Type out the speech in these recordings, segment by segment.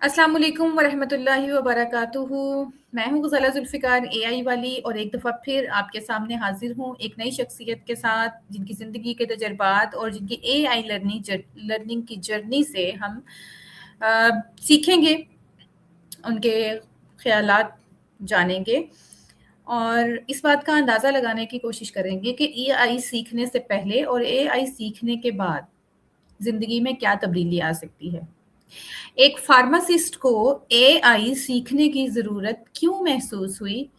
अस्सलाम वालेकुम वरहमतुल्लाहि वबरकातुहू। मैं हूँ ग़ज़ाला ज़ुल्फ़िकार एआई वाली और एक दफ़ा फिर आपके सामने हाज़िर हूँ एक नई शख्सियत के साथ जिनकी ज़िंदगी के तजुर्बात और जिनकी एआई लर्निंग की जर्नी से हम सीखेंगे, उनके ख़यालात जानेंगे और इस बात का अंदाज़ा लगाने की कोशिश करेंगे कि एआई सीखने से पहले और एआई सीखने के बाद ज़िंदगी में क्या तब्दीली आ सकती है। एक फार्मासिस्ट को एआई सीखने की ज़रूरत क्यों महसूस हुई?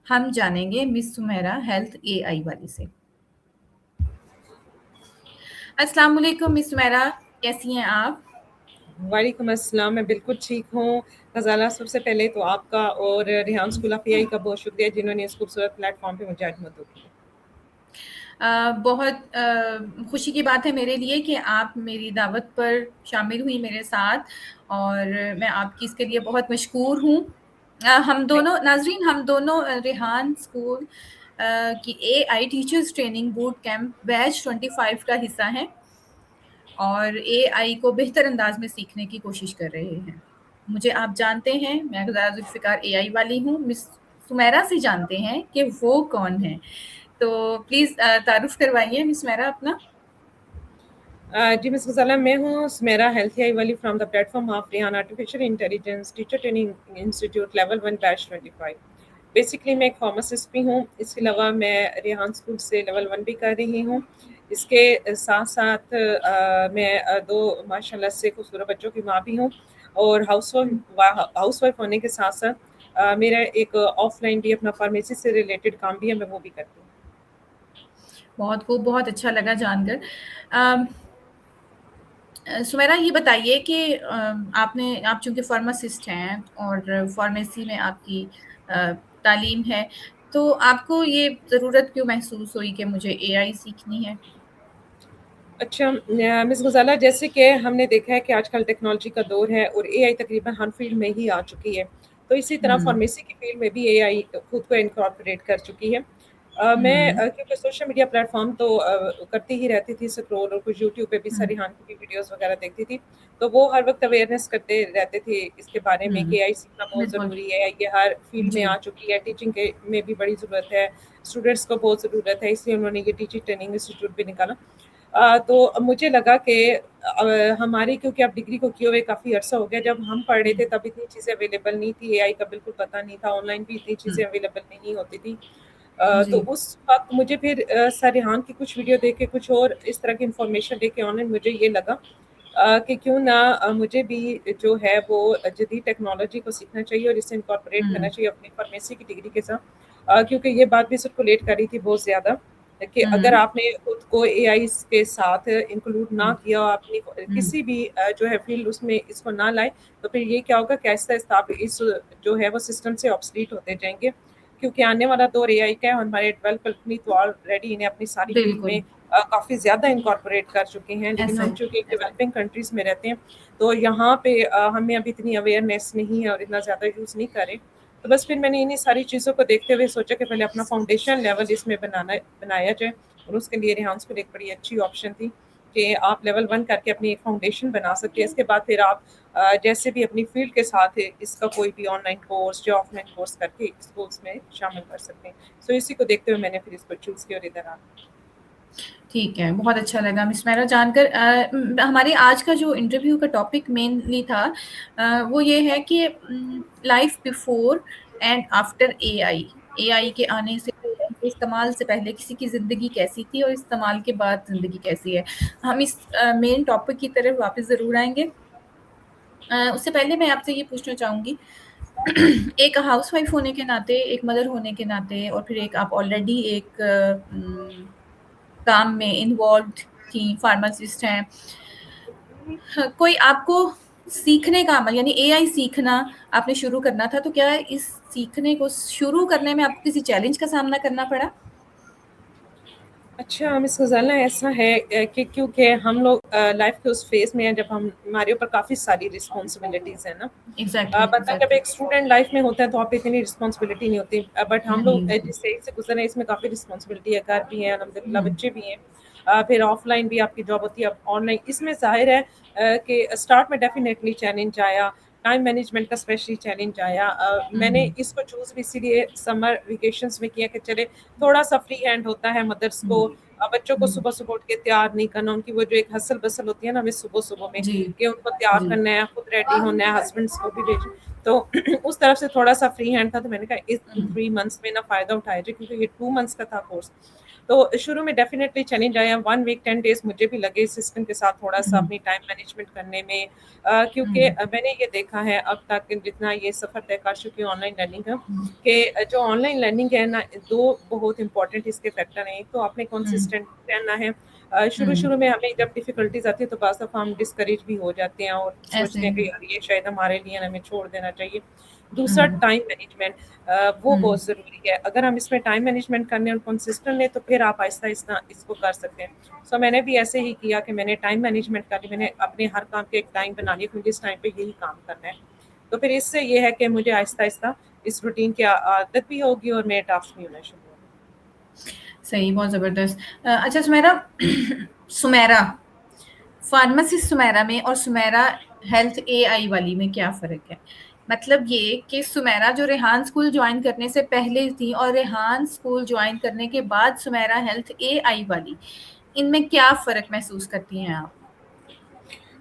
हम जानेंगे मिस सुमेरा हेल्थ एआई वाली से। अस्सलाम वालेकुम मिस सुमेरा, कैसी हैं आप? वालेकुम अस्सलाम, मैं बिल्कुल ठीक हूँ। ग़ज़ाला, सबसे पहले तो आपका और रेहान स्कूल ऑफ एआई का बहुत शुक्रिया जिन्होंने इस खूबसूरत प्लेटफ़ॉर्म पे मुझे आज मौजूद किया। बहुत खुशी की बात है मेरे लिए कि आप मेरी दावत पर शामिल हुई मेरे साथ और मैं आपकी इसके लिए बहुत मशकूर हूँ। हम थैंक दोनों नाज़रीन हम दोनों रेहान स्कूल की AI teachers training boot camp batch 25 का हिस्सा हैं और एआई को बेहतर अंदाज में सीखने की कोशिश कर रहे हैं। मुझे आप जानते हैं, मैं ग़ज़ाला ज़ुल्फ़िकार एआई वाली हूँ। मिस सुमेरा से जानते हैं कि वो कौन हैं? तो प्लीज़ तारुफ़ करवाइए मिस सुमेरा अपना। जी मिस ग़ज़ाला, मैं हूँ सुमेरा हेल्थ एआई वाली from the platform of Rehan artificial intelligence teacher training institute level 1 batch 25। Basically मैं एक फार्मासिस्ट भी हूँ। इसके अलावा मैं रेहान स्कूल से लेवल 1 भी कर रही हूँ। इसके साथ-साथ मैं 2 माशाल्लाह से खूबसूरत बच्चों की माँ भी हूँ और हाउसवाइफ़ होने के साथ-साथ मेरा एक ऑफ़लाइन भी अपना फार्मेसी से रिलेटेड काम भी है, मैं वो भी करती हूँ। बहुत खूब, बहुत अच्छा लगा जानकर। अम सुमेरा ये बताइए कि आप चूँकि फार्मासिस्ट हैं और फार्मेसी में आपकी तालीम है, तो आपको ये ज़रूरत क्यों महसूस हुई कि मुझे एआई सीखनी है? अच्छा मिस ग़ज़ाला, जैसे कि हमने देखा है कि आजकल टेक्नोलॉजी का दौर है और एआई तकरीबन हर फ़ील्ड में ही आ चुकी है। तो इसी तरह हुँ, फ़ार्मेसी की फ़ील्ड में भी एआई खुद को इनकॉर्पोरेट कर चुकी है। मैं हुँ, क्योंकि सोशल मीडिया प्लेटफ़ॉर्म तो करती ही रहती थी स्क्रॉल और कुछ यूट्यूब पे भी हुँ, सरीहान की भी वीडियोज़ वग़ैरह देखती थी। तो वो हर वक़्त अवेयरनेस करते रहते थे इसके बारे में हुँ, कि एआई सीखना बहुत बिल्कुल। ज़रूरी है। ये हर फ़ील्ड में जी, आ चुकी है, टीचिंग के में भी बड़ी ज़रूरत है, स्टूडेंट्स को बहुत ज़रूरत है, इसलिए उन्होंने ये टीचर ट्रेनिंग इंस्टीट्यूट भी निकाला। तो मुझे लगा कि हमारी क्योंकि अब डिग्री को किए हुए काफ़ी अरसा हो गया, जब हम पढ़ रहे थे तब इतनी चीज़ें अवेलेबल नहीं थी, एआई का बिल्कुल पता नहीं था, ऑनलाइन भी इतनी हुँ, चीज़ें अवेलेबल नहीं होती थी। तो जी, उस वक़्त मुझे फिर सर रिहान की कुछ वीडियो देख के कुछ और इस तरह की इन्फॉर्मेशन देख के ऑनलाइन मुझे ये लगा कि क्यों ना मुझे भी जो है वो जदीद टेक्नोलॉजी को सीखना चाहिए और इसे इनकॉर्पोरेट करना हुँ, चाहिए अपनी फार्मेसी की डिग्री के साथ। क्योंकि ये बात भी सर्कुलेट कर रही थी बहुत ज़्यादा कि अगर हुँ, आपने खुद को एआई के साथ इंक्लूड ना हुँ, किया और अपनी हुँ, किसी भी जो है फ़ील्ड उसमें इसको ना लाए, तो फिर ये क्या होगा कि आहिस्ता-आहिस्ता आप इस जो है वो सिस्टम से ऑब्सोलीट होते जाएँगे। क्योंकि आने वाला दौर एआई का है, हमारे डेवलप कंपनी तो ऑलरेडी इन्हें अपनी सारी फ़ील्ड में बिल्कुल, काफ़ी ज़्यादा इनकॉर्पोरेट कर चुके हैं, लेकिन ऐसा हम ही चूँकि एक ऐसा ही। डेवलपिंग कंट्रीज़ में रहते हैं, तो यहाँ पे हमें अभी इतनी अवेयरनेस नहीं है और इतना ज़्यादा यूज़ नहीं कर रहे। तो बस फिर मैंने इन्हीं सारी चीज़ों को देखते हुए सोचा कि पहले अपना फाउंडेशन लेवल इसमें बनाया जाए और उसके लिए रेहान स्कूल एक बड़ी अच्छी ऑप्शन थी कि आप लेवल 1 करके अपनी एक फाउंडेशन बना सकते हैं। इसके बाद फिर आप जैसे भी अपनी फ़ील्ड के साथ इसका कोई भी ऑनलाइन कोर्स या ऑफलाइन कोर्स करके इसको उसमें शामिल कर सकते हैं। सो इसी को देखते हुए मैंने फिर इसको चूज़ किया और इधर आ गई। ठीक है, बहुत अच्छा लगा मिस मेरा जानकर हमारे आज का जो इंटरव्यू का टॉपिक मेनली था वो ये है कि life before and after AI, AI के आने से पहले, के इस्तेमाल से पहले किसी की ज़िंदगी कैसी थी और इस्तेमाल के बाद ज़िंदगी कैसी है। हम इस मेन टॉपिक की तरफ वापस ज़रूर आएँगे। उससे पहले मैं आपसे ये पूछना चाहूँगी एक हाउसवाइफ होने के नाते, एक मदर होने के नाते और फिर एक आप ऑलरेडी एक काम में इन्वॉल्व्ड थी, फार्मासिस्ट हैं। हाँ, कोई आपको सीखने का अमल यानी एआई सीखना आपने शुरू करना था, तो क्या इस सीखने को शुरू करने में आपको किसी चैलेंज का सामना करना पड़ा? अच्छा, मिस ग़ज़ाला, ऐसा है कि क्योंकि हम लोग लाइफ़ के उस फ़ेज़ में हैं जब हम हमारे ऊपर काफ़ी सारी रिस्पॉन्सिबिलिटीज़ हैं ना। एग्ज़ैक्टली, बंदा जब एग्ज़ैक्टली। एक स्टूडेंट लाइफ़ में होता है तो आप पे इतनी रिस्पॉन्सिबिलिटी नहीं होती। बट हम लोग नहीं। जिस स्टेज से गुज़र रहे हैं इसमें काफ़ी रिस्पॉन्सिबिलिटी है, घर भी है, अल्हम्दुलिल्लाह हुँ, बच्चे भी हैं। फिर ऑफ़लाइन भी आपकी जॉब होती है, अब ऑनलाइन इसमें ज़ाहिर है कि स्टार्ट में डेफ़िनेटली चैलेंज आया टाइम मैनेजमेंट का स्पेशली चैलेंज आया। मैंने इसको चूज़ भी इसीलिए समर वेकेशंस में किया कि चले थोड़ा सा फ्री हैंड होता है मदर्स को, बच्चों को सुबह सुबह उठ के तैयार नहीं करना, उनकी वो जो एक हसल बसल होती है ना हमें सुबह सुबह में जी कि उनको तैयार जी करना है, खुद रेडी होना है, हस्बैंड्स को भी भेज, तो उस तरफ से थोड़ा सा फ्री हैंड था, तो मैंने कहा इस 3 मंथ्स में ना फ़ायदा उठाया जाए, क्योंकि ये 2 मंथ्स का था कोर्स। तो शुरू में डेफिनेटली चैलेंज आया, 1 वीक 10 डेज मुझे भी लगे सिस्टम के साथ थोड़ा सा अपनी टाइम मैनेजमेंट करने में, क्योंकि मैंने ये देखा है अब तक जितना ये सफ़र तय कर चुकी हूँ ऑनलाइन लर्निंग का, कि जो ऑनलाइन लर्निंग है ना, दो बहुत इंपॉर्टेंट इसके फैक्टर हैं। एक तो आपने कंसिस्टेंट रहना है। शुरू शुरू में हमें जब डिफ़िकल्टीज आती है तो बाज़ दफ़ा हम डिस्करेज भी हो जाते हैं और ऐसे सोचते हैं कि यार ये शायद हमारे लिए ना, हमें छोड़ देना चाहिए। दूसरा टाइम मैनेजमेंट, वो बहुत ज़रूरी है। अगर हम इसमें टाइम मैनेजमेंट करने और कंसिस्टेंट हैं तो फिर आप आहिस्ता-आहिस्ता इसको कर सकते हैं। सो मैंने भी ऐसे ही किया कि मैंने टाइम मैनेजमेंट कर ली, मैंने अपने हर काम के एक टाइम बना लिया, क्योंकि इस टाइम पे यही काम करना है। तो फिर इससे ये है कि मुझे आहिस्ता-आहिस्ता इस रूटीन की आदत भी होगी और मेरे टास्क भी होना शुरू होंगे। सही, बहुत ज़बरदस्त। अच्छा सुमेरा, सुमेरा, फार्मासिस्ट सुमेरा में और सुमेरा हेल्थ एआई वाली में क्या फ़र्क है? मतलब ये कि सुमेरा जो रेहान स्कूल जॉइन करने से पहले थी और रेहान स्कूल जॉइन करने के बाद सुमेरा हेल्थ एआई वाली, इनमें क्या फ़र्क महसूस करती हैं आप?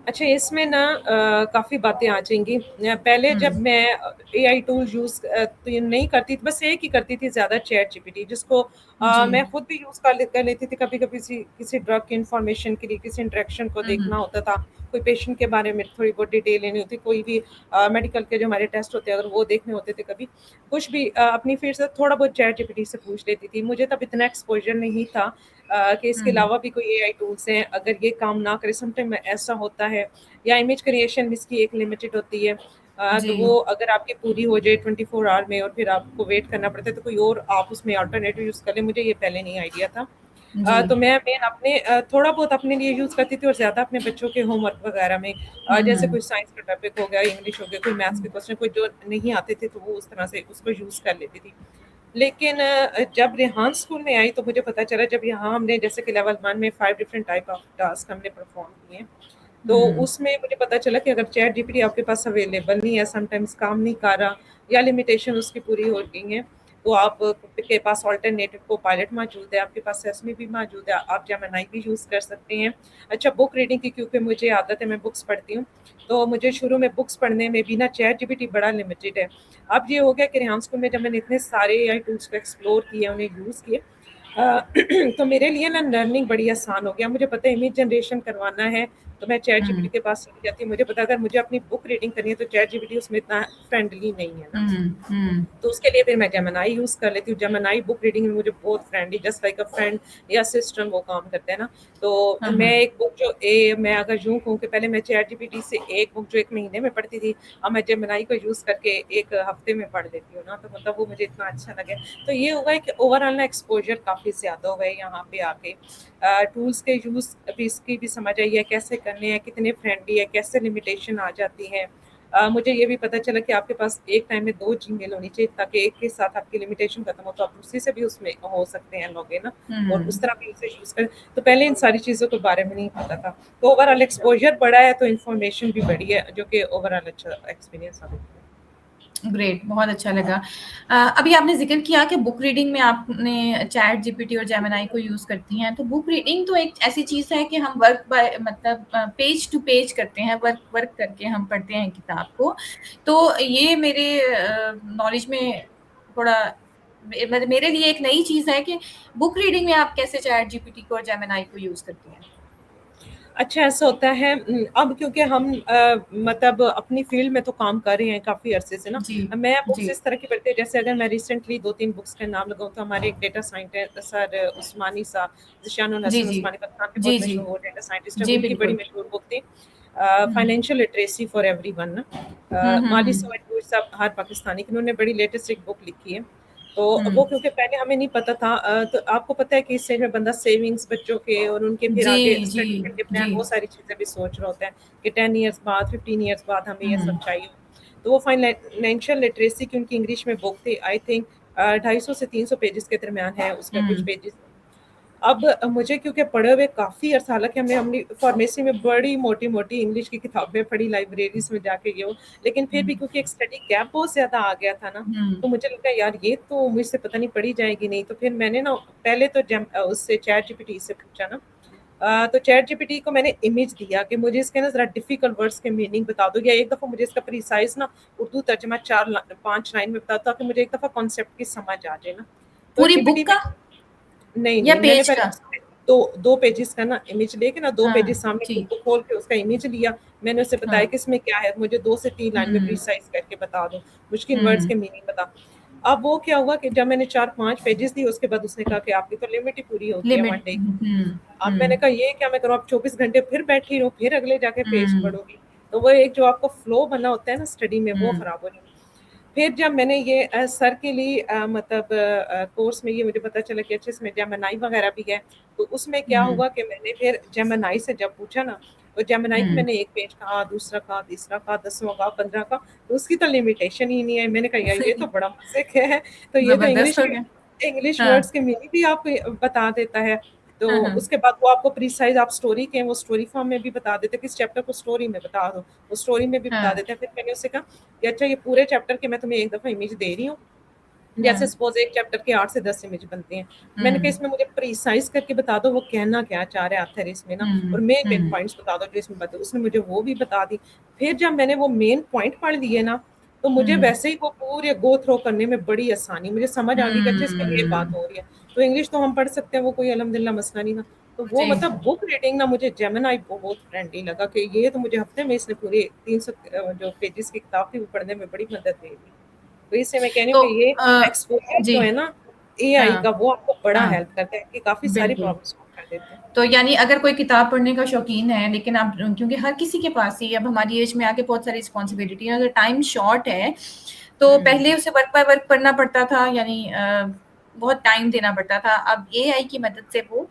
अच्छा, इसमें ना काफ़ी बातें आ जाएँगी। पहले जब हुँ, मैं एआई टूल यूज़ तो ये नहीं करती थी, बस एक ही करती थी ज़्यादा, चैट जीपीटी, जिसको जी। मैं खुद भी यूज़ कर लेती थी। कभी-कभी किसी ड्रग की इन्फॉर्मेशन के लिए, किसी इंटरेक्शन को हुँ, देखना हुँ। होता था, कोई पेशेंट के बारे में थोड़ी बहुत डिटेल लेनी होती, कोई भी मेडिकल के जो हमारे टेस्ट होते हैं अगर वो देखने होते थे कभी, कुछ भी अपनी फील्ड से थोड़ा बहुत चैट जीपीटी से पूछ लेती थी। मुझे तब इतना एक्सपोज़र नहीं था कि इसके हुँ, अलावा भी कोई एआई टूल्स हैं, अगर ये काम ना करे, समटाइम ऐसा होता है, या इमेज क्रिएशन इसकी एक लिमिटेड होती है, जी। तो वो अगर आपकी पूरी हो जाए 24 आवर में और फिर आपको वेट करना पड़ता है, तो कोई और आप उसमें अल्टरनेटिव यूज़ कर लें, मुझे ये पहले नहीं आइडिया था। जी। तो मैं मेन अपने थोड़ा बहुत अपने लिए यूज़ करती थी और ज़्यादा अपने बच्चों के होमवर्क वगैरह में, हुँ, जैसे हुँ। कोई साइंस का टॉपिक हो गया, इंग्लिश हो गया, कोई मैथ्स के क्वेश्चन, कोई जो नहीं आते थे तो वो उस तरह से उसको यूज़ कर लेती थी। लेकिन जब रेहान स्कूल में आई तो मुझे पता चला, जब यहाँ हमने जैसे कि लेवल 1 में 5 डिफरेंट टाइप ऑफ टास्क हमने परफॉर्म किए, तो हुँ, उसमें मुझे पता चला कि अगर चैट जीपीटी आपके पास अवेलेबल नहीं है, समटाइम्स काम नहीं कर रहा या लिमिटेशन उसकी पूरी हो गई है, तो आप के पास ऑल्टरनेटिव को पायलट मौजूद है, आपके पास सेसमी भी मौजूद है, आप जेमिनी भी यूज़ कर सकते हैं। अच्छा, बुक रीडिंग की क्योंकि मुझे आदत है, मैं बुक्स पढ़ती हूँ, तो मुझे शुरू में बुक्स पढ़ने में भी ना चैट जीपीटी बड़ा लिमिटेड है। अब ये हो गया कि रेहान स्कूल में जब मैंने इतने सारे एआई टूल्स को एक्सप्लोर किए, उन्हें यूज़ किए, अ, तो मेरे लिए ना लर्निंग बड़ी आसान हो गया। मुझे पता है इमेज जनरेशन करवाना है, तो मैं चैट जीपीटी हुँ, के पास चली जाती हूँ। मुझे पता है अगर मुझे अपनी बुक रीडिंग करनी है तो चैट जीपीटी उसमें इतना फ्रेंडली नहीं है ना। हुँ, हुँ। तो उसके लिए फिर मैं जेमिनी यूज़ कर लेती हूँ। जेमिनी बुक रीडिंग में मुझे बहुत फ्रेंडली, जस्ट लाइक अ फ्रेंड या सिस्टर वो काम करते हैं ना। तो हाँ, मैं हाँ। एक बुक जो मैं अगर यूँ कहूँ कि पहले मैं चैट जीपीटी से एक बुक जो 1 महीने में पढ़ती थी, अब मैं जेमिनी को यूज़ करके 1 हफ्ते में पढ़ लेती हूँ ना, तो मतलब वो मुझे इतना अच्छा लगा है। तो ये हुआ है कि ओवरऑल ना एक्सपोज़र काफ़ी ज़्यादा हुआ है यहाँ पे आके। टूल्स के यूज़ भी इसकी भी समझ आई है, कैसे करने हैं, कितने फ्रेंडली है, कैसे लिमिटेशन आ जाती है। मुझे ये भी पता चला कि आपके पास एक टाइम में 2 जीमेल होनी चाहिए, ताकि एक के साथ आपकी लिमिटेशन खत्म हो तो आप दूसरे से भी उसमें हो सकते हैं लॉगिन ना, और उस हुँ। तरह भी उसे यूज़ करें। तो पहले इन सारी चीज़ों के बारे में नहीं पता था। तो ओवरऑल एक्सपोज़र बढ़ा है, तो इन्फॉर्मेशन भी बढ़ी है, जो कि ओवरऑल अच्छा एक्सपीरियंस साबित हुआ। ग्रेट, बहुत अच्छा लगा। अभी आपने ज़िक्र किया कि बुक रीडिंग में आपने चैट जीपीटी और जेमिनी को यूज़ करती हैं, तो बुक रीडिंग तो एक ऐसी चीज़ है कि हम वर्क बाय मतलब पेज टू पेज करते हैं, वर्क वर्क करके हम पढ़ते हैं किताब को। तो ये मेरे नॉलेज में थोड़ा मेरे लिए एक नई चीज़ है कि बुक रीडिंग में आप कैसे चैट जीपीटी को और जेमिनी को यूज़ करती हैं? अच्छा, ऐसा होता है, अब क्योंकि हम मतलब अपनी फ़ील्ड में तो काम कर रहे हैं काफ़ी अरसे से ना। जी, मैं बुक्स जी। इस तरह की पढ़ती हूँ, जैसे अगर मैं रिसेंटली 2-3 बुक्स के नाम लगाऊँ तो हमारे एक डेटा साइंटिस्ट सर उस्मानी साहब, ज़िशानुल जी, हसन जी। उस्मानी, पाकिस्तान के जी, बहुत जी। मशहूर डेटा साइंटिस्ट हैं, जी, उनकी बड़ी बिल्कुल। मशहूर बुक थी हुँ। फाइनेंशियल लिटरेसी फॉर एवरीवन ना। हुँ, हुँ, माली हुँ। सवाइद साहब हर पाकिस्तानी की, उन्होंने बड़ी लेटेस्ट एक बुक लिखी है। तो हुँ। वो क्योंकि पहले हमें नहीं पता था, तो आपको पता है कि इस स्टेज में बंदा सेविंग्स बच्चों के और उनके फिर जी, आगे जी, स्टडी के जी। प्लान, वो सारी चीज़ें भी सोच रहा होता है कि 10 इयर्स बाद, 15 इयर्स बाद हमें ये सब हुँ, चाहिए। तो वो फाइनेंशियल लिटरेसी की उनकी इंग्लिश में बुक थी, आई थिंक 250 से 300 पेजेस के दरमियान है उसका कुछ हुँ, पेजेस। अब मुझे क्योंकि पढ़े हुए काफ़ी अर्सा, हालाँकि हमने अपनी फार्मेसी में बड़ी मोटी-मोटी इंग्लिश की किताबें पढ़ी लाइब्रेरीज़ में जाके ये वो, लेकिन फिर भी हुँ, क्योंकि एक स्टडी गैप बहुत ज़्यादा आ गया था ना, हुँ, तो मुझे लगा यार ये तो मुझसे पता नहीं पढ़ी जाएगी नहीं, तो फिर मैंने ना पहले तो उससे चैट जीपीटी से पूछा ना, तो चैट जीपीटी को मैंने इमेज दिया कि मुझे इसके ना ज़रा डिफ़िकल्ट वर्ड्स के मीनिंग बता दो, या एक दफ़ा मुझे इसका प्रिसाइज़ ना उर्दू तर्जुमा 5 लाइन में बता दो, ताकि मुझे एक दफ़ा कॉन्सेप्ट की समझ आ जाए ना। तो पूरी बुक जीपीटी में का नहीं, या नहीं, मैंने पेज पहले का? उसमें 2 पेजेज़ का ना इमेज लेके ना 2 हाँ, पेजेज़ सामने बुक जी, को खोल के उसका इमेज लिया। मैंने उससे बताया हाँ, कि इसमें क्या है, मुझे 2 से 3 लाइन में हुँ, प्रिसाइज़ करके बता दो, मुश्किल वर्ड्स हुँ, के मीनिंग बता। अब वो क्या हुआ कि जब मैंने 4-5 पेजेज़ दिए, उसके बाद उसने कहा कि आपकी तो लिमिट ही पूरी हो गई है 1 लिमिट डे की। अब मैंने हुँ, कहा ये क्या मैं करूँ, अब 24 घंटे फिर बैठी रहूँ, फिर अगले जाके पेज हुँ, पढ़ूँगी। तो वो एक जो आपका फ्लो बना होता है ना स्टडी में, वो हुँ, खराब हो रही है। फिर जब मैंने ये सर के लिए मतलब कोर्स में ये मुझे पता चला कि अच्छा इसमें जेमिनी वगैरह भी है, तो उसमें क्या हुँ, हुआ कि मैंने फिर जेमिनी से जब पूछा ना, तो जेमिनी को हुँ, मैंने 1 पेज कहा, दूसरा कहा, तीसरा कहा, 10वां कहा, 15 का, तो उसकी तो लिमिटेशन ही नहीं है। मैंने कहा यार ये तो बड़ा मज़े है, तो ये तो ज़बरदस्त हो गया। इंग्लिश हाँ, वर्ड्स के मीनिंग भी आपको बता देता है। तो हाँ, हाँ, उसके बाद वो आपको प्रिसाइज़ आप स्टोरी के वो स्टोरी फॉर्म में भी बता देते हैं, किस चैप्टर को स्टोरी में बता दो, वो स्टोरी में भी बता हाँ, देते हैं। फिर मैंने उससे कहा कि अच्छा ये पूरे चैप्टर के मैं तुम्हें एक दफ़ा इमेज दे रही हूँ। जैसे हाँ, सपोज़ एक चैप्टर के 8 से 10 इमेज बनते हैं। मैंने कहा हुँ, इसमें मुझे प्रिसाइज़ करके बता दो वो कहना क्या चाह रहा है ऑथर इसमें ना, हुँ, और मेन हुँ, पॉइंट्स बता दो जो इसमें बता, उसने मुझे वो भी बता दी। फिर जब मैंने वो मेन पॉइंट पढ़ लिए ना, तो मुझे हुँ, वैसे ही वो पूरे गो थ्रू करने में बड़ी आसानी, मुझे समझ आ गई कि अच्छा इसमें ये बात हुँ, हो रही है। तो इंग्लिश तो हम पढ़ सकते हैं, वो कोई अल्हम्दुलिल्लाह मसला नहीं था। तो वो जी। मतलब बुक रीडिंग ना मुझे जेमिनी बहुत फ्रेंडली लगा कि ये तो मुझे हफ्ते में इसने पूरे 300 जो पेजेज़ की किताब थी वो पढ़ने में बड़ी मदद दे दी। तो इससे मैं कह रही हूँ तो कि ये एक्सपोज़र जी, जो है ना एआई हाँ, का, वो आपको बड़ा हाँ, हेल्प करता है कि काफ़ी सारी बिल्कुल। प्रॉब्लम सॉल्व कर देते हैं। तो यानी अगर कोई किताब पढ़ने का शौकीन है, लेकिन आप क्योंकि हर किसी के पास ही अब हमारी एज में आके बहुत सारी रिस्पॉन्सिबिलिटी है, अगर टाइम शॉर्ट है, तो हुँ, पहले उसे वर्क बाय वर्क पढ़ना पड़ता था, यानी बहुत टाइम देना पड़ता था। अब एआई की मदद से वो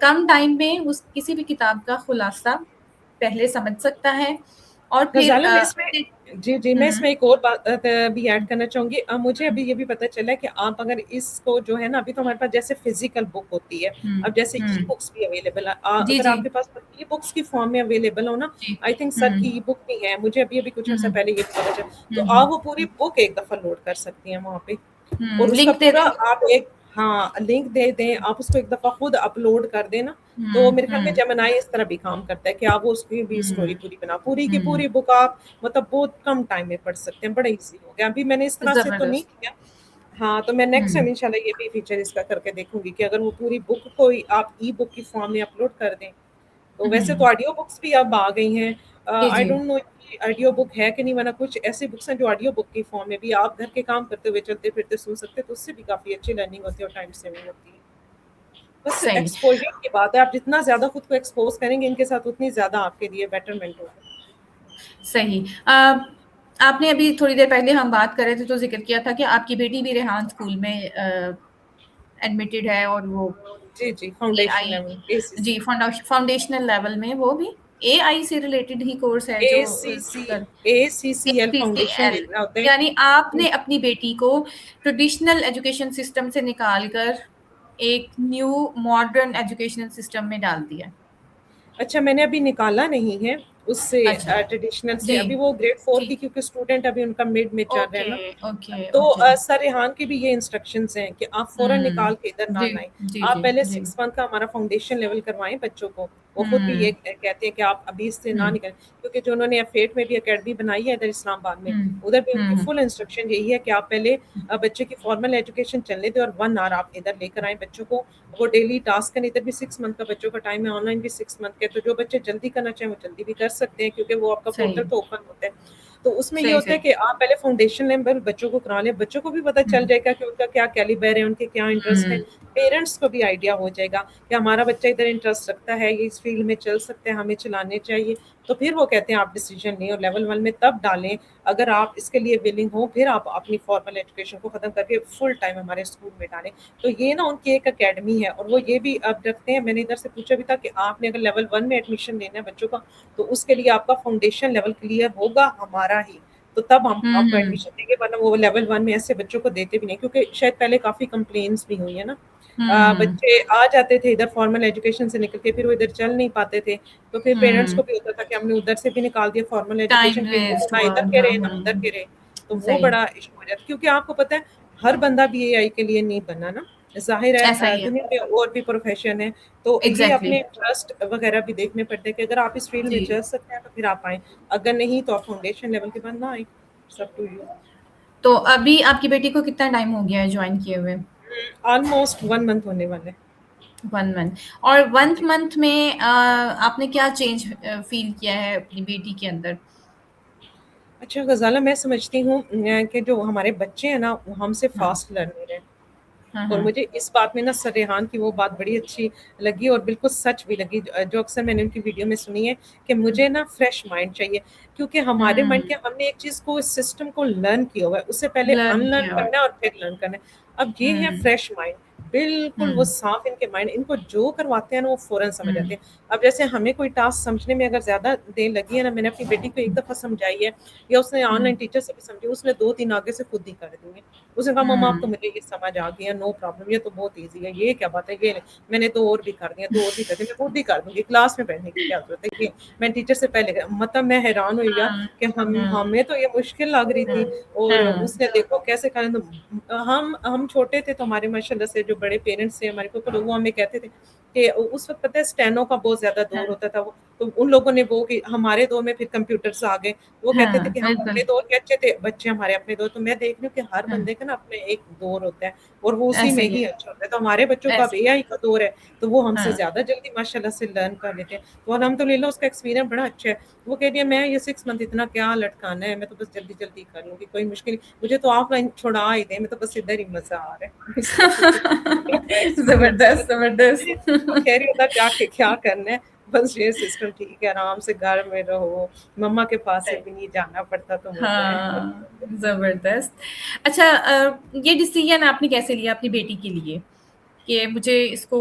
कम टाइम में उस किसी भी किताब का खुलासा पहले समझ सकता है और फिर ग़ज़ाला मैं इसमें जी, जी, मैं हुँ, इसमें एक और बात भी ऐड करना चाहूँगी। मुझे अभी ये भी पता चला है कि आप अगर इसको जो है ना, अभी तो हमारे पास जैसे फ़िज़िकल बुक होती है, हुँ, अब जैसे हुँ। ई-बुक्स भी अवेलेबल है। जी, अगर जी, आपके पास ई-बुक्स की फ़ॉर्म में अवेलेबल हो ना, जी। आई थिंक सर की हुँ, ई-बुक भी है, मुझे अभी-अभी कुछ हुँ, अर्सा हुँ, पहले ये भी पता चला। तो हुँ, आप हुँ, वो पूरी बुक एक दफ़ा लोड कर सकती हैं वहाँ पे। और उसका लिंक दे पूरा देंगे? आप एक हाँ, लिंक दे दें, आप उसको एक दफ़ा खुद अपलोड कर दें ना, तो हुँ, मेरे ख़्याल में हुँ, जेमिनी इस तरह भी काम करता है कि आप वो उसकी भी हुँ, स्टोरी पूरी बना, पूरी की हुँ, पूरी बुक आप मतलब बहुत कम टाइम में पढ़ सकते हैं, बड़ा ईज़ी हो गया। अभी मैंने इस तरह से तो नहीं ज़बरदस्त। किया। हाँ, तो मैं नेक्स्ट टाइम हुँ, इंशाल्लाह ये भी फीचर इसका करके देखूँगी कि अगर वो पूरी बुक को ही आप ई-बुक की फ़ॉर्म में अपलोड कर दें, तो वैसे तो हुँ, ऑडियो बुक्स भी अब आ गई हैं। जी, आई जी, डोंट नो कि ऑडियो बुक है कि नहीं, वरना कुछ ऐसी बुक्स हैं जो ऑडियो बुक की फॉर्म में भी आप घर के काम करते हुए, चलते-फिरते सुन सकते हैं, तो उससे भी काफ़ी अच्छी लर्निंग होती है और टाइम सेविंग होती है। बस सही। एक्सपोज़र की बात है, आप जितना ज़्यादा खुद को एक्सपोज़ करेंगे इनके साथ, उतनी ज़्यादा आपके लिए बेटरमेंट होगा। सही। आपने अभी थोड़ी देर पहले हम बात कर रहे थे तो ज़िक्र किया था कि आपकी बेटी भी रेहान स्कूल में एडमिटेड है और वो जी, जी, फाउंडेशन एआई लेवल, एसीसी। जी, फाउंडेशनल लेवल में वो भी एआई से रिलेटेड ही कोर्स है जो एसीसी कर एसीसीएल फाउंडेशन एसीसीएल जितना होता है। यानी आपने अपनी बेटी को ट्रेडिशनल एजुकेशन सिस्टम से निकाल कर एक न्यू मॉडर्न एजुकेशनल सिस्टम में डाल दिया। अच्छा, मैंने अभी निकाला नहीं है उससे अच्छा, ट्रेडिशनल से, जी, अभी वो ग्रेड 4 की, ठीक। क्योंकि स्टूडेंट अभी उनका मिड में चल रहा है ओके, ना। ओके, तो ओके। सर रेहान की भी ये इंस्ट्रक्शंस हैं कि आप फ़ौरन हुँ। निकाल के इधर ना जी, लाएँ। जी, आप जी, पहले जी। 6 मंथ का हमारा फाउंडेशन लेवल करवाएँ बच्चों को। वो खुद भी ये हुँ, कहते हैं कि आप अभी इससे ना हुँ, निकलें, क्योंकि जो उन्होंने एफेट में भी अकेडमी बनाई है इधर इस्लामाबाद में, हुँ, उधर भी हुँ, उनकी हुँ, फुल इंस्ट्रक्शन यही है कि आप पहले बच्चे की फॉर्मल एजुकेशन चलने दें और 1 आवर आप इधर लेकर आएँ बच्चों को। वो डेली टास्क है, इधर भी 6 मंथ का बच्चों का टाइम है, ऑनलाइन भी 6 मंथ का है, तो जो बच्चे जल्दी करना चाहें वो जल्दी भी कर सकते हैं, क्योंकि वो आपका सही, पोर्टल तो ओपन होता है। तो उसमें ये सही, होता है सही। कि आप पहले फाउंडेशन लेवल बच्चों को करा लें, बच्चों को भी पता हुँ, चल जाएगा कि उनका क्या कैलिबर है, उनके क्या इंटरेस्ट है। हुँ, पेरेंट्स को भी आइडिया हो जाएगा कि हमारा बच्चा इधर इंटरेस्ट रखता है, ये इस फील्ड में चल सकते हैं, हमें चलाने चाहिए। तो फिर वो कहते हैं आप डिसीजन लें और लेवल 1 में तब डालें, अगर आप इसके लिए विलिंग हो, फिर आप अपनी फॉर्मल एजुकेशन को खत्म करके फुल टाइम हमारे स्कूल में डालें। तो ये ना उनकी एक अकेडमी है और वो ये भी अब रखते हैं, मैंने इधर से पूछा भी था कि आपने अगर लेवल 1 में एडमिशन लेना है बच्चों का, तो उसके लिए आपका फाउंडेशन लेवल क्लियर होगा हमारा ही, तो तब हम हुँ, आपको हुँ, एडमिशन देंगे, वरना वो लेवल 1 में ऐसे बच्चों को देते भी नहीं, क्योंकि शायद पहले काफ़ी कंप्लेंट्स भी हुई है ना। हम्म बच्चे आ जाते थे इधर फॉर्मल एजुकेशन से निकल के, फिर वो इधर चल नहीं पाते थे, तो फिर पेरेंट्स को हम्म भी होता था कि हमने उधर से भी निकाल दिया फॉर्मल टाइम एजुकेशन के लिए, तो वेस्ट ना हुआ इधर के उनका। रहे ना उधर के रहे, तो वो सही। बड़ा इशू हो जाता, क्योंकि आपको पता है हर बंदा भी एआई के लिए नहीं बना ना, जाहिर है ऐसा ही है। दुनिया में और भी प्रोफेशन है, तो ये एग्जैक्टली अपने exactly. इंटरेस्ट वगैरह भी देखने पड़ते हैं कि अगर आप इस फील्ड में जी। चल सकते हैं तो फिर आप आए, अगर नहीं तो आप फाउंडेशन लेवल के बाद ना आए, सब टू यू। तो अभी आपकी बेटी को कितना टाइम हो गया है ज्वाइन किए हुए? ऑलमोस्ट 1 मंथ होने वाले। 1 मंथ। और 1 मंथ में आपने क्या चेंज फील किया है अपनी बेटी के अंदर? अच्छा गजाला, मैं समझती हूँ कि जो हमारे बच्चे हैं ना वो हमसे हाँ फास्ट लर्नर है, हाँ और हाँ। मुझे इस बात में ना सरेहान की वो बात बड़ी अच्छी लगी और बिल्कुल सच भी लगी, जो अक्सर मैंने उनकी वीडियो में सुनी है कि मुझे ना फ्रेश माइंड चाहिए, क्योंकि हमारे माइंड हम्म। के हमने एक चीज को, इस सिस्टम को लर्न किया हुआ है, उससे पहले लर्न अनलर्न किया। करना है और फिर लर्न करना है। अब ये है हम्म फ्रेश माइंड, बिल्कुल वो हम्म साफ इनके माइंड, इनको जो करवाते हैं ना वो फौरन समझ आते हम्म हैं। अब जैसे हमें कोई टास्क समझने में अगर ज्यादा देर लगी है ना, मैंने अपनी बेटी को एक दफा समझाई है, या उसने ऑनलाइन हम्म टीचर से भी समझी, उसने 2-3 आगे से खुद ही कर दी है। उसने कहा मम्मा अब तो हम्म मुझे ये समझ आ गया, नो प्रॉब्लम, ये तो बहुत ईजी है, ये क्या बात है, ये मैंने तो और भी कर दिया, तो और भी कर दिया, मैं खुद ही कर दूंगी, क्लास में बैठने की क्या जरूरत है, ये मैं टीचर से पहले मतलब मैं हैरान हुई यार हाँ कि हम हाँ हमें तो ये मुश्किल लग रही थी, और हाँ उसने देखो कैसे करें। तो हम छोटे थे तो हमारे माशाल्लाह से जो बड़े पेरेंट्स थे हमारे को, वो हमें कहते थे कि उस वक्त पता है स्टेनो का बहुत ज्यादा दौर हाँ होता था, वो तो उन लोगों ने वो कि हमारे दौर में फिर कंप्यूटर्स आ गए, वो कहते थे हाँ, कि हम अपने बिल्कुल। दौर के अच्छे थे, बच्चे हमारे अपने दौर, तो मैं देख रही हूँ कि हर हाँ, बंदे का ना अपने एक दौर होता है, और वो उसी ऐसे में ही है। ही अच्छा होता है, तो हमारे बच्चों का अब ऐसे एआई का दौर है, तो वो हमसे हाँ। ज्यादा जल्दी माशाल्लाह से लर्न कर लेते हैं, तो अल्हम्दुलिल्लाह उसका एक्सपीरियंस बड़ा अच्छा है। वो कह रही है मैं ये 6 मंथ इतना क्या लटकाना है, मैं तो बस जल्दी जल्दी कर लूंगी, कोई मुश्किल नहीं, मुझे तो ऑफलाइन छोड़ा ही दे, मैं तो बस इधर ही मजा आ रहा है इसका कुछ एक्सपीरियंस है। जबरदस्त जबरदस्त। वो कह रही होता जाके क्या करना है, बस ये सिस्टम ठीक है, आराम से घर में रहो, मम्मा के पास से सही। भी नहीं जाना पड़ता, तो मजा है। हाँ, जबरदस्त। अच्छा, ये डिसीजन आपने कैसे लिया अपनी बेटी के लिए कि मुझे इसको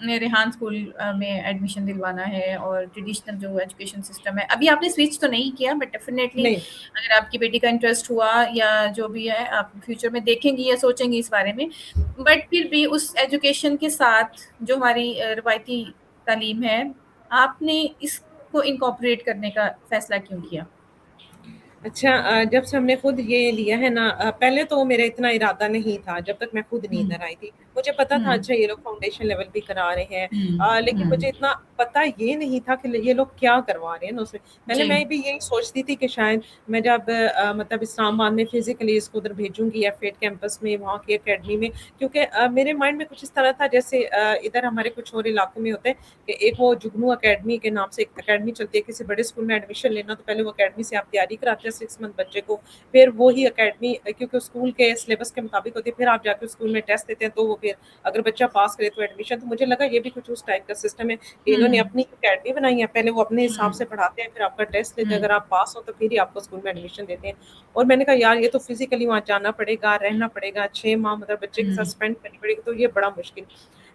रेहान स्कूल में एडमिशन दिलवाना है, और ट्रेडिशनल जो एजुकेशन सिस्टम है, अभी आपने स्विच तो नहीं किया, बट डेफिनेटली नहीं अगर आपकी बेटी का इंटरेस्ट हुआ या जो भी है आप फ्यूचर में देखेंगी या सोचेंगी इस बारे में, बट फिर भी उस एजुकेशन के साथ जो हमारी रवायती तालीम है, आपने इसको इनकॉर्पोरेट करने का फैसला क्यों किया? अच्छा, जब से हमने खुद ये लिया है ना, पहले तो मेरा इतना इरादा नहीं था जब तक मैं खुद नहीं हुँ, इधर आई थी, मुझे पता था हुँ, अच्छा ये लोग फाउंडेशन लेवल भी करा रहे हैं, हुँ, लेकिन मुझे हुँ। इतना पता ये नहीं था कि ये लोग क्या करवा रहे हैं ना उसमें। पहले जी। मैं भी यही सोचती थी कि शायद मैं जब मतलब इस्लामाबाद में फिजिकली इसको उधर भेजूंगी या फेड कैंपस में वहाँ की अकेडमी में, क्योंकि मेरे माइंड में कुछ इस तरह था जैसे इधर हमारे कुछ और इलाकों में होता है कि एक वो जुगनू अकेडमी के नाम से एक अकेडमी चलती है, किसी बड़े स्कूल में एडमिशन लेना तो पहले वो अकेडमी से आप तैयारी कराते हैं 6 मंथ बच्चे को, फिर वो ही अकेडमी क्योंकि स्कूल के सिलेबस के मुताबिक होती है, फिर आप जाके स्कूल में टेस्ट देते हैं, तो वो फिर अगर बच्चा पास करे तो एडमिशन, तो मुझे लगा ये भी कुछ उस टाइप का सिस्टम है कि इन्होंने हुँ, अपनी अकेडमी बनाई है, पहले वो अपने हिसाब हुँ, से पढ़ाते हैं, फिर आपका टेस्ट लेते हैं, हुँ, अगर आप पास हो तो फिर ही आपको स्कूल में एडमिशन देते हैं। और मैंने कहा यार ये तो फिजिकली वहाँ जाना पड़ेगा, रहना पड़ेगा, 6 माह मतलब बच्चे के साथ हुँ, स्पेंड करनी पड़ेगी, तो ये बड़ा मुश्किल।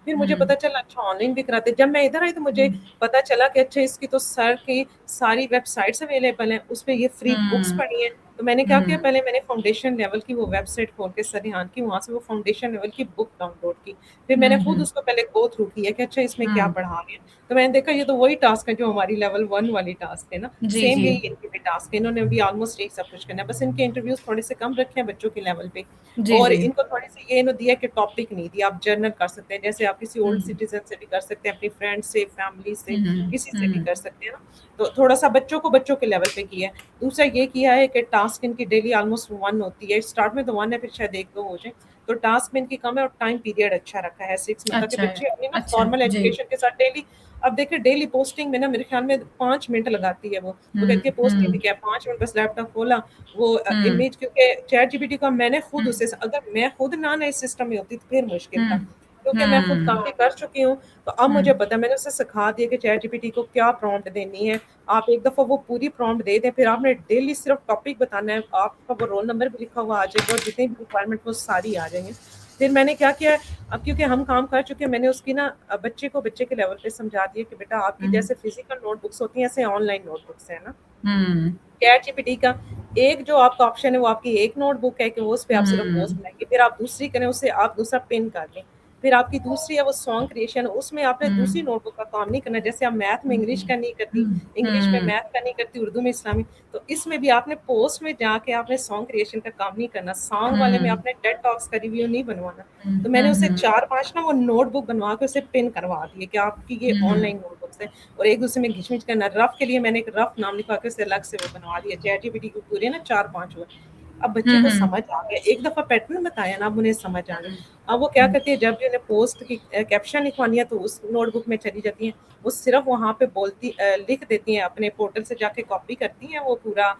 फिर मुझे हुँ, पता चला अच्छा ऑनलाइन भी कराते, जब मैं इधर आई तो मुझे हुँ, पता चला कि अच्छा इसकी तो सर की सारी वेबसाइट्स अवेलेबल हैं, उसपे ये फ्री बुक्स हुँ, पढ़ी हैं। तो मैंने क्या किया, हुँ, पहले मैंने फाउंडेशन लेवल की वो वेबसाइट खोल के सरिहान की, वहाँ से वो फाउंडेशन लेवल की बुक डाउनलोड की। फिर मैंने हुँ, खुद हुँ, उसको पहले गो थ्रू किया कि अच्छा इसमें क्या हुँ। पढ़ा रहे हैं। तो मैंने देखा ये तो वही टास्क है जो हमारी लेवल 1 वाली टास्क है ना, जी, सेम जी। यही इनके भी टास्क है, इन्होंने भी ऑलमोस्ट यही सब कुछ करना है, बस इनके इंटरव्यूज थोड़े से कम रखे हैं बच्चों के लेवल पे। जी, और जी। इनको थोड़ी सी ये इन्होंने दिया कि टॉपिक नहीं दिया, आप जर्नल कर सकते हैं, जैसे आप किसी हुँ, ओल्ड सिटीजन से भी कर सकते हैं, अपनी फ्रेंड से, फैमिली से, हुँ, हुँ, किसी से भी हुँ, कर सकते हैं ना। तो थोड़ा सा बच्चों को बच्चों के लेवल पे किया है। दूसरा ये किया है कि टास्क इनकी डेली ऑलमोस्ट 1 होती है, स्टार्ट में तो 1 है, फिर शायद 1-2 हो जाए, तो टास्क में इनकी कम है, और टाइम पीरियड अच्छा रखा है 6 मंथ का, कि अच्छा है, बच्चे अपनी ना अच्छा, फॉर्मल जी। एजुकेशन के साथ डेली, अब देखिए डेली पोस्टिंग में ना मेरे ख्याल में 5 मिनट लगाती है वो हुँ, कहती है पोस्टिंग हुँ, भी क्या है, 5 मिनट बस लैपटॉप खोला, वो हुँ, इमेज, क्योंकि चैट जीपीटी का मैंने खुद हुँ, उससे, अगर मैं खुद ना इस सिस्टम में होती तो फिर मुश्किल हुँ, था, क्योंकि मैं खुद हुँ, काफी कर चुकी हूँ, तो अब हुँ, मुझे पता है, मैंने उसे सिखा दिया कि चैट जीपीटी को क्या प्रॉम्प्ट देनी है। आप एक दफा वो पूरी प्रॉम्प्ट दे दें, फिर आपने डेली सिर्फ टॉपिक बताना है, आपका वो रोल नंबर भी लिखा हुआ आ जाएगा, और जितनी भी रिक्वायरमेंट वो सारी आ जाएंगे। फिर मैंने क्या किया, अब क्योंकि हम काम कर चुके हैं, मैंने उसकी ना बच्चे को बच्चे के लेवल पे समझा दिया कि बेटा आपकी हुँ, जैसे फिजिकल नोटबुक्स होती हैं ऐसे ऑनलाइन नोटबुक्स है ना, हुँ, चैट जीपीटी का एक जो आपका ऑप्शन है वो आपकी एक नोटबुक है कि वो उस पे आप सिर्फ पोस्ट हुँ, बनाएंगे, फिर आप दूसरी करें उससे आप दूसरा पिन कर लें, फिर आपकी दूसरी है वो सॉन्ग क्रिएशन, उसमें आपने दूसरी नोटबुक का काम नहीं करना, जैसे आप मैथ में इंग्लिश का नहीं करती, इंग्लिश में मैथ का नहीं करती, उर्दू में इस्लामी, तो इसमें भी आपने पोस्ट में जाके आपने सॉन्ग क्रिएशन का काम नहीं करना, सॉन्ग वाले में आपने टेड टॉक्स का रिव्यू नहीं बनवाना। तो मैंने उसे 4-5 ना वो नोटबुक बनवा के उसे पिन करवा दिए कि आपकी ये ऑनलाइन नोटबुक्स है, और एक दूसरे में घिच-मिच करना। रफ के लिए मैंने एक रफ नाम लिखवा के उसे अलग से वो बनवा दिया। चैटजीपीटी के पूरे ना 4-5 हुए। अब बच्चे को समझ आ गया, एक दफा पैटर्न बताया ना, अब उन्हें समझ आ गया। अब वो क्या करती है, जब भी उन्हें पोस्ट की कैप्शन लिखवानी है तो उस नोटबुक में चली जाती हैं, वो सिर्फ वहाँ पे बोलती लिख देती हैं, अपने पोर्टल से जाके कॉपी करती हैं वो पूरा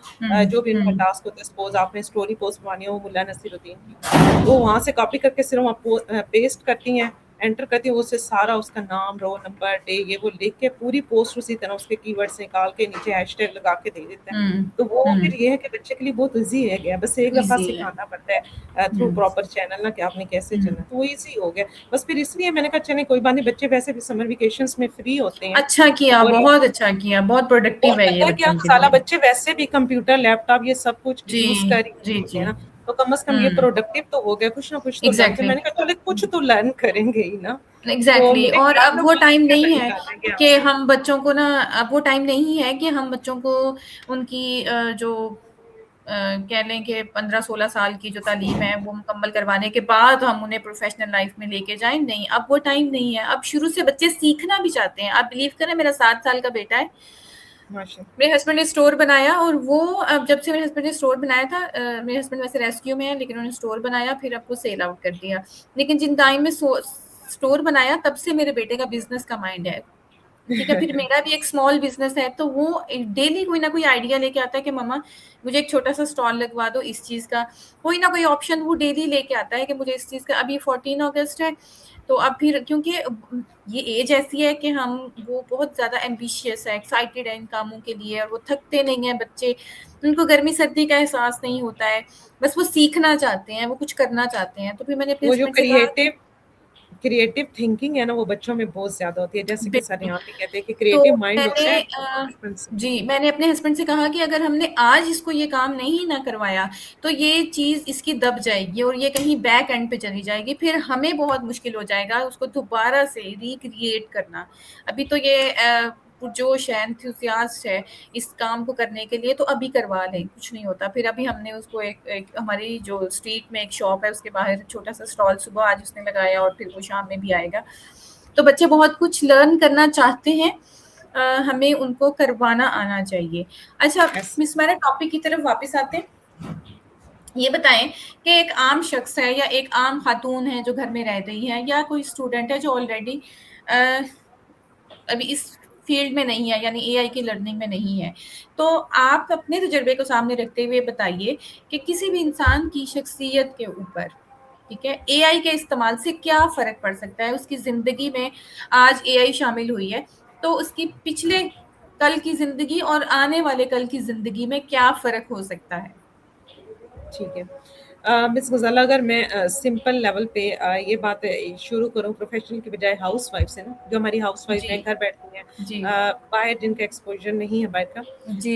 जो भी उनका टास्क होता है। सपोज आपने स्टोरी पोस्ट बनवानी है वो मुल्ला नसीरुद्दीन की, वो वहाँ से कॉपी करके सिर्फ वहाँ पेस्ट करती हैं, एंटर करती है, उससे सारा उसका नाम, रोल नंबर, डे, ये वो लिख के पूरी पोस्ट उसी तरह उसके कीवर्ड्स निकाल के नीचे हैशटैग लगा के दे देता है। तो वो फिर ये है कि बच्चे के लिए बहुत ईजी है गया, बस एक दफा सिखाना पड़ता है थ्रू प्रॉपर चैनल ना कि आपने कैसे चलना, तो वो ईजी हो गया। बस फिर इसलिए मैंने कहा चले कोई बात नहीं, बच्चे वैसे भी समर वेकेशंस में फ्री होते हैं। अच्छा किया, बहुत अच्छा किया, बहुत प्रोडक्टिव है ये क्या साला बच्चे वैसे भी कंप्यूटर लैपटॉप ये सब कुछ यूज कर ही है ना, तो कम से कम ये प्रोडक्टिव तो हो गया, कुछ ना कुछ तो exactly. मैंने कहा चलो कुछ तो लर्न करेंगे ही ना। एग्जैक्टली और अब वो टाइम नहीं है कि हम बच्चों को ना, अब वो टाइम नहीं है कि हम बच्चों को उनकी जो कह लें कि 15-16 साल की जो तालीम है वो मुकम्मल करवाने के बाद हम उन्हें प्रोफेशनल लाइफ में लेके जाएं, नहीं, अब वो टाइम नहीं है। अब शुरू से बच्चे सीखना भी चाहते हैं। आप बिलीव करें, मेरा 7 साल का बेटा है, मेरे हस्बैंड ने स्टोर बनाया, और वो अब जब से मेरे हस्बैंड ने स्टोर बनाया था, मेरे हस्बैंड वैसे रेस्क्यू में है लेकिन उन्होंने स्टोर बनाया, फिर अब वो सेल आउट कर दिया, लेकिन जिन टाइम में स्टोर बनाया तब से मेरे बेटे का बिजनेस का माइंड है, ठीक है। फिर मेरा भी एक स्मॉल बिजनेस है, तो वो डेली कोई ना कोई आइडिया लेके आता है कि मम्मा मुझे एक छोटा सा स्टॉल लगवा दो इस चीज का, कोई ना कोई ऑप्शन वो डेली लेके आता है कि मुझे इस चीज का। अभी 14 अगस्त है, तो अब फिर क्योंकि ये एज ऐसी है कि हम, वो बहुत ज्यादा एम्बिशियस है, एक्साइटेड है इन कामों के लिए, और वो थकते नहीं है बच्चे, उनको गर्मी सर्दी का एहसास नहीं होता है, बस वो सीखना चाहते हैं, वो कुछ करना चाहते हैं। तो फिर मैंने अपने हस्बैंड से कहा, क्रिएटिव थिंकिंग है ना वो बच्चों में बहुत ज्यादा होती है, जैसे कि सर यहाँ पे कहते हैं कि क्रिएटिव माइंड होता है। जी, मैंने अपने हस्बैंड से कहा कि अगर हमने आज इसको ये काम नहीं ना करवाया तो ये चीज इसकी दब जाएगी और ये कहीं बैक एंड पे चली जाएगी, फिर हमें बहुत मुश्किल हो जाएगा उसको दोबारा से रिक्रिएट करना। अभी तो ये पुरजोश है, एंथुसियास्ट है इस काम को करने के लिए, तो अभी करवा लें, कुछ नहीं होता। फिर अभी हमने उसको एक हमारी जो स्ट्रीट में एक शॉप है उसके बाहर छोटा सा स्टॉल सुबह आज उसने लगाया, और फिर वो शाम में भी आएगा। तो बच्चे बहुत कुछ लर्न करना चाहते हैं, हमें उनको करवाना आना चाहिए। अच्छा मिस, मेरे टॉपिक की तरफ वापस आते हैं। ये बताएं कि एक आम शख्स है या एक आम खातून है जो घर में रह रही है, या कोई स्टूडेंट है जो ऑलरेडी अभी इस फील्ड में नहीं है, यानी एआई की लर्निंग में नहीं है, तो आप अपने तजुर्बे को सामने रखते हुए बताइए कि किसी भी इंसान की शख्सियत के ऊपर, ठीक है, एआई के इस्तेमाल से क्या फर्क पड़ सकता है। उसकी जिंदगी में आज एआई शामिल हुई है, तो उसकी पिछले कल की जिंदगी और आने वाले कल की जिंदगी में क्या फर्क हो सकता है। ठीक है मिस गजाला, अगर मैं सिंपल लेवल पे ये बात शुरू करूं प्रोफेशनल की बजाय हाउस वाइफ से ना, जो हमारी हाउस वाइफ है घर बैठती हैं, बाहर जिनका एक्सपोजर नहीं है बाहर का,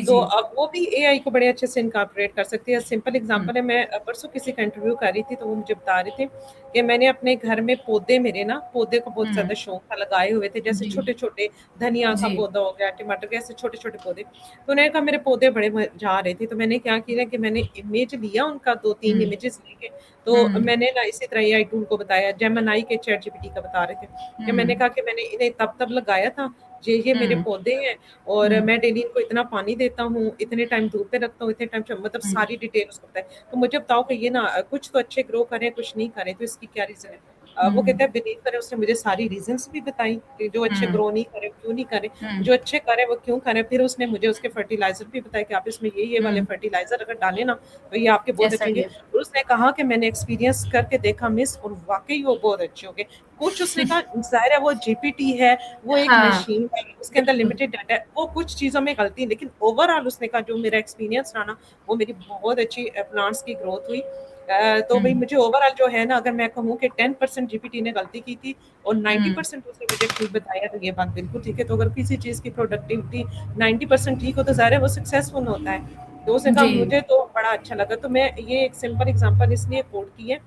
तो अब वो भी एआई को बड़े अच्छे से इनकॉर्पोरेट कर सकती है। सिंपल एग्जांपल है, मैं परसों किसी का इंटरव्यू कर रही थी तो वो मुझे बता रहे थे कि मैंने अपने घर में पौधे, मेरे ना पौधे को बहुत ज्यादा शौक था, लगाए हुए थे, जैसे छोटे छोटे धनिया का पौधा हो गया, टमाटर के ऐसे छोटे छोटे पौधे। तो उन्होंने कहा मेरे पौधे बड़े जा रहे थे, तो मैंने क्या किया कि मैंने इमेज लिया उनका, 2-3 इमेजेस लेके, तो मैंने ना इसी तरह एआई टूल को बताया, जेमिनी के चैटजीपीटी का बता रहे थे कि मैंने कहा कि मैंने इन्हें तब लगाया था, ये मेरे पौधे हैं और मैं डेली इनको इतना पानी देता हूँ, इतने टाइम धूप पे रखता हूँ, इतने टाइम, मतलब सारी डिटेल उसको पता है। तो मुझे बताओ कि ये ना कुछ तो अच्छे ग्रो करें, कुछ नहीं करें, तो इसकी क्या रीजन है। वो कहते हैं बिलीव करें, उसने मुझे सारी रीजंस भी बताई कि जो अच्छे ग्रो नहीं करे क्यों नहीं करे, जो अच्छे करे वो क्यों करे। फिर उसने मुझे उसके फर्टिलाइजर भी बताया कि आप इसमें ये वाले फर्टिलाइजर अगर डालें ना तो ये आपके बहुत अच्छे होंगे। और उसने कहा कि मैंने एक्सपीरियंस करके देखा मिस, और वाकई वो बहुत अच्छे हो गए। कुछ उसने कहा जाहिर है वो जीपीटी है, वो एक मशीन है, उसके अंदर लिमिटेड डाटा है, वो कुछ चीजों में गलती, लेकिन ओवरऑल उसने कहा जो मेरा एक्सपीरियंस रहा ना, वो मेरी बहुत अच्छी प्लांट्स की ग्रोथ हुई। तो भाई मुझे ओवरऑल जो है ना, अगर मैं कहूँ कि 10% जीपीटी ने गलती की थी और 90% उसने मुझे ठीक बताया, तो ये बात बिल्कुल ठीक है। तो अगर किसी चीज की प्रोडक्टिविटी 90% ठीक हो तो ज़ाहिर है वो सक्सेसफुल होता है। तो उसने कहा मुझे तो बड़ा अच्छा लगा। तो मैं ये एक सिंपल एग्जांपल इसलिए कोट की है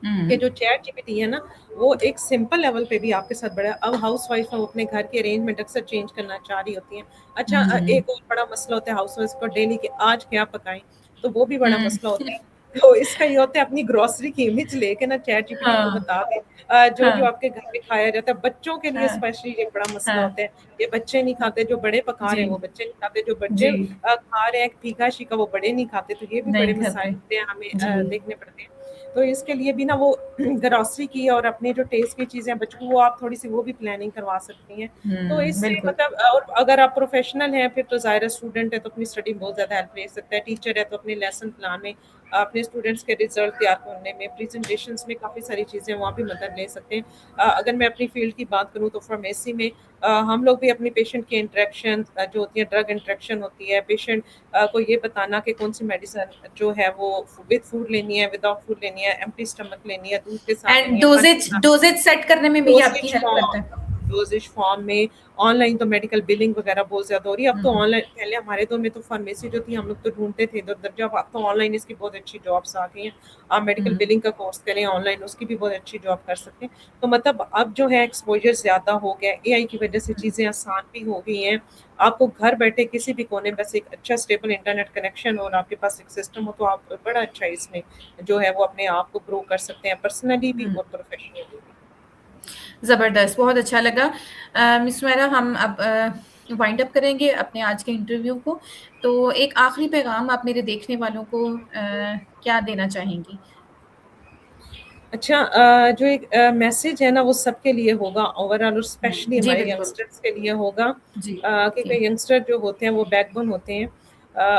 कि जो चैट जीपीटी है ना, वो एक सिंपल लेवल पे भी आपके साथ बड़ा है। अब हाउस वाइफ है, वो अपने घर के अरेंजमेंट अक्सर चेंज करना चाह रही होती हैं। अच्छा, एक और बड़ा मसला होता है हाउस वाइफ को डेली कि आज क्या पकाएं, तो वो भी बड़ा मसला होता है। तो इसका ये होता है अपनी ग्रोसरी की इमेज लेके ना चैट जीपीटी को हाँ, बता दें जो जो हाँ, आपके घर में खाया जाता है। बच्चों के लिए हाँ, स्पेशली ये बड़ा मसला हाँ, होता है। ये बच्चे नहीं खाते, जो बड़े पका रहे जी, हैं वो बच्चे नहीं खाते, जो बच्चे जी, खा रहे हैं फीका शीका वो बड़े नहीं खाते। तो ये भी नहीं बड़े खाते। मसाइल होते हैं, हमें जी, देखने पड़ते हैं। तो इसके लिए भी ना वो ग्रोसरी की और अपने जो टेस्ट की चीजें बच्चों को, वो आप थोड़ी सी वो भी प्लानिंग करवा सकती हैं। तो इससे बिल्कुल। मतलब, और अगर आप प्रोफेशनल हैं फिर तो ज़ाहिर है, स्टूडेंट है तो अपनी स्टडी में बहुत ज़्यादा हेल्प ले सकता है। टीचर है तो अपने लेसन प्लान में, अपने स्टूडेंट्स के रिजल्ट तैयार करने में, प्रेजेंटेशंस में काफ़ी सारी चीज़ें वहाँ भी मदद ले सकते हैं। अगर मैं अपनी फील्ड की बात करूँ तो फार्मेसी में हम लोग भी अपनी पेशेंट की इंटरेक्शन जो होती है, ड्रग इंटरेक्शन होती है, पेशेंट को ये बताना कि कौन सी मेडिसिन जो है वो विद फूड लेनी है, विदाउट फूड लेनी है, एम्प्टी स्टमक लेनी है, दूध के साथ एंड लेनी है, पानी के डोजेज साथ, डोजेज सेट करने में भी ये आपकी डोजेज हेल्प करता है। फॉर्म डोजेज फॉर्म में। ऑनलाइन तो मेडिकल बिलिंग वगैरह बहुत ज्यादा हो रही है अब तो हुँ, ऑनलाइन। पहले हमारे दौर में तो फार्मेसी जो थी हम लोग तो ढूंढते थे इधर उधर, जब अब तो ऑनलाइन इसकी बहुत अच्छी जॉब्स आ गई हैं। आप मेडिकल हुँ, बिलिंग का कोर्स करें ऑनलाइन, उसकी भी बहुत अच्छी जॉब कर सकते हैं। तो मतलब अब जो है एक्सपोजर ज्यादा हो गया, एआई की वजह से हुँ। चीजें आसान भी हो गई हैं। आपको घर बैठे किसी भी कोने में बस एक अच्छा स्टेबल इंटरनेट कनेक्शन और आपके पास एक सिस्टम हो तो आप बड़ा अच्छा इसमें जो है वो अपने आप को ग्रो कर सकते हैं, पर्सनली भी हुँ, और प्रोफेशनली भी। ज़बरदस्त, बहुत अच्छा लगा। मिस सुमैरा, हम अब वाइंड अप करेंगे अपने आज के इंटरव्यू को। तो एक आखिरी पैगाम आप मेरे देखने वालों को क्या देना चाहेंगी? अच्छा, जो एक मैसेज है ना वो सबके लिए होगा ओवरऑल, और स्पेशली जी, हमारे बिल्कुल। यंगस्टर्स के लिए होगा। जी, जी। क्योंकि यंगस्टर जो होते हैं वो बैकबोन होते हैं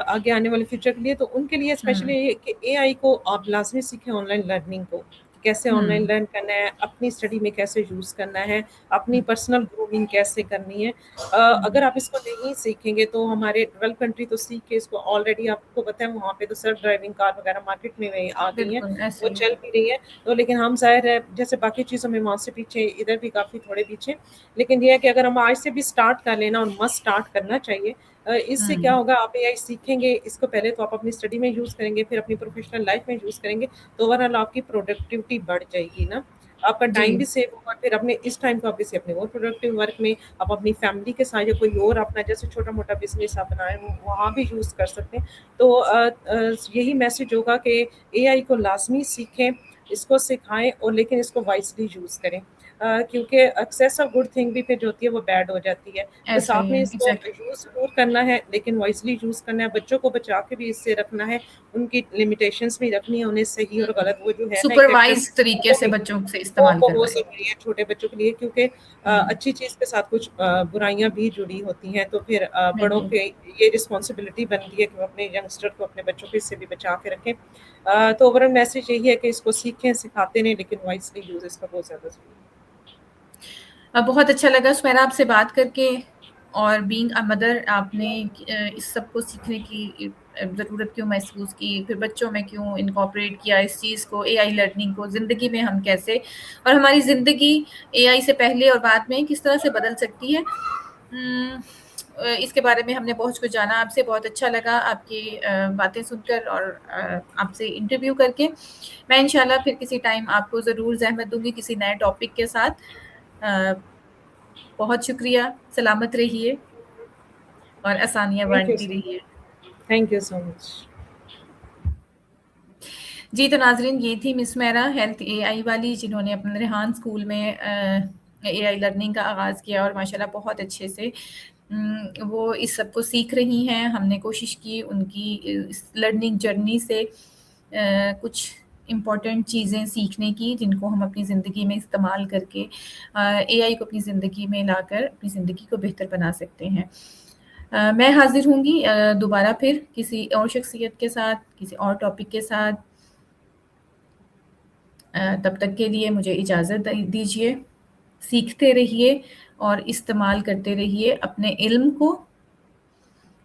आगे आने वाले फ्यूचर के लिए। तो उनके लिए हुँ, स्पेशली ये कि एआई को आप लाजमी सीखें, ऑनलाइन लर्निंग को कैसे ऑनलाइन हुँ, लर्न करना है, अपनी स्टडी में कैसे यूज़ करना है, अपनी पर्सनल ग्रूमिंग कैसे करनी है। हुँ, अगर आप इसको नहीं सीखेंगे तो हमारे डेवलप कंट्री तो सीख के इसको ऑलरेडी, आपको पता है वहाँ पे तो सेल्फ ड्राइविंग कार वगैरह मार्केट में आ गई हैं, बिल्कुल, ऐसे वो ही। चल भी रही है। तो लेकिन हम ज़ाहिर है जैसे बाकी चीज़ों में वहाँ से पीछे, इधर भी काफ़ी थोड़े पीछे। लेकिन ये है कि अगर हम आज से भी स्टार्ट कर लेना, और मस्ट स्टार्ट करना चाहिए। इससे क्या हुँ, होगा, आप एआई सीखेंगे, इसको पहले तो आप अपनी स्टडी में यूज़ करेंगे, फिर अपनी प्रोफेशनल लाइफ में यूज़ करेंगे, तो ओवरऑल आपकी प्रोडक्टिविटी बढ़ जाएगी ना। आपका जी। टाइम भी सेव होगा, फिर अपने इस टाइम को आप इसे अपने और प्रोडक्टिव वर्क में, आप अपनी फैमिली के साथ या कोई और अपना जैसे छोटा-मोटा बिज़नेस आप बनाएँ हो, वहाँ भी यूज़ कर सकते हैं। तो यही मैसेज होगा कि एआई को लाज़मी सीखें, इसको सिखाएँ, और लेकिन इसको वाइज़ली यूज़ करें। क्योंकि एक्सेस ऑफ गुड थिंग भी फिर जो होती है वो बैड हो जाती है। बस ऐसा ही आपने है, इसको एग्ज़ैक्टली। यूज़ ज़रूर करना है, लेकिन वाइज़ली यूज़ करना है, बच्चों को बचा के भी इससे रखना है, उनकी लिमिटेशंस भी रखनी है, उन्हें सही और गलत वो जो है ना इफ़ेक्टिव, सुपरवाइज़ तरीके वो से भी बच्चों से इस्तेमाल वो करवाएँ। ज़रूरी है छोटे बच्चों के लिए, क्योंकि हुँ, अच्छी चीज़ के साथ कुछ बुराइयाँ भी जुड़ी होती हैं। तो फिर बड़ों बिल्कुल। के ये रिस्पॉन्सिबिलिटी बनती है कि वो अपने यंगस्टर को, अपने बच्चों को इससे भी बचा के रखें। तो ओवरऑल मैसेज यही है कि इसको सीखें, सिखाते रहें, लेकिन वाइज़ली यूज़ इसका बहुत ज़्यादा ज़रूरी है। बहुत अच्छा लगा सुमैरा आपसे बात करके, और बीइंग अ मदर आपने इस सब को सीखने की ज़रूरत क्यों महसूस की, फिर बच्चों में क्यों इनकॉर्पोरेट किया इस चीज़ को, एआई लर्निंग को ज़िंदगी में हम कैसे, और हमारी ज़िंदगी एआई से पहले और बाद में किस तरह से बदल सकती है। इसके बारे में हमने बहुत कुछ जाना आपसे, बहुत अच्छा लगा आपकी बातें सुनकर और आपसे इंटरव्यू करके। मैं इंशाल्लाह फिर किसी टाइम आपको ज़रूर ज़हमत दूँगी किसी नए टॉपिक के साथ। अ, बहुत शुक्रिया, सलामत रहिए और आसानियाँ थैंक यू बाँटती सो रहिए। Thank you so much. जी, तो नाज़रीन, ये थी मिस मेहरा हेल्थ एआई वाली, जिन्होंने अपने रेहान स्कूल में एआई लर्निंग का आगाज़ किया और माशाल्लाह बहुत अच्छे से वो इस सब को सीख रही हैं। हमने कोशिश की उनकी इस लर्निंग जर्नी से कुछ इम्पोर्टेंट चीज़ें सीखने की, जिनको हम अपनी ज़िंदगी में इस्तेमाल करके एआई को अपनी ज़िंदगी में लाकर अपनी ज़िंदगी को बेहतर बना सकते हैं। मैं हाज़िर होंगी दोबारा फिर किसी और शख्सियत के साथ, किसी और टॉपिक के साथ। तब तक के लिए मुझे इजाज़त दीजिए। सीखते रहिए और इस्तेमाल करते रहिए अपने इल्म को,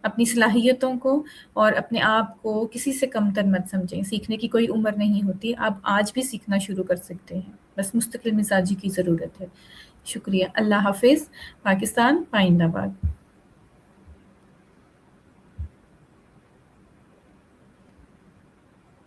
अपनी सलाहियतों को, और अपने आप को किसी से कमतर मत समझें। सीखने की कोई उम्र नहीं होती, आप आज भी सीखना शुरू कर सकते हैं। बस मुस्तकिल मिज़ाजी की ज़रूरत है। शुक्रिया, अल्लाह हाफ़िज़, पाकिस्तान, पाइंदाबाद।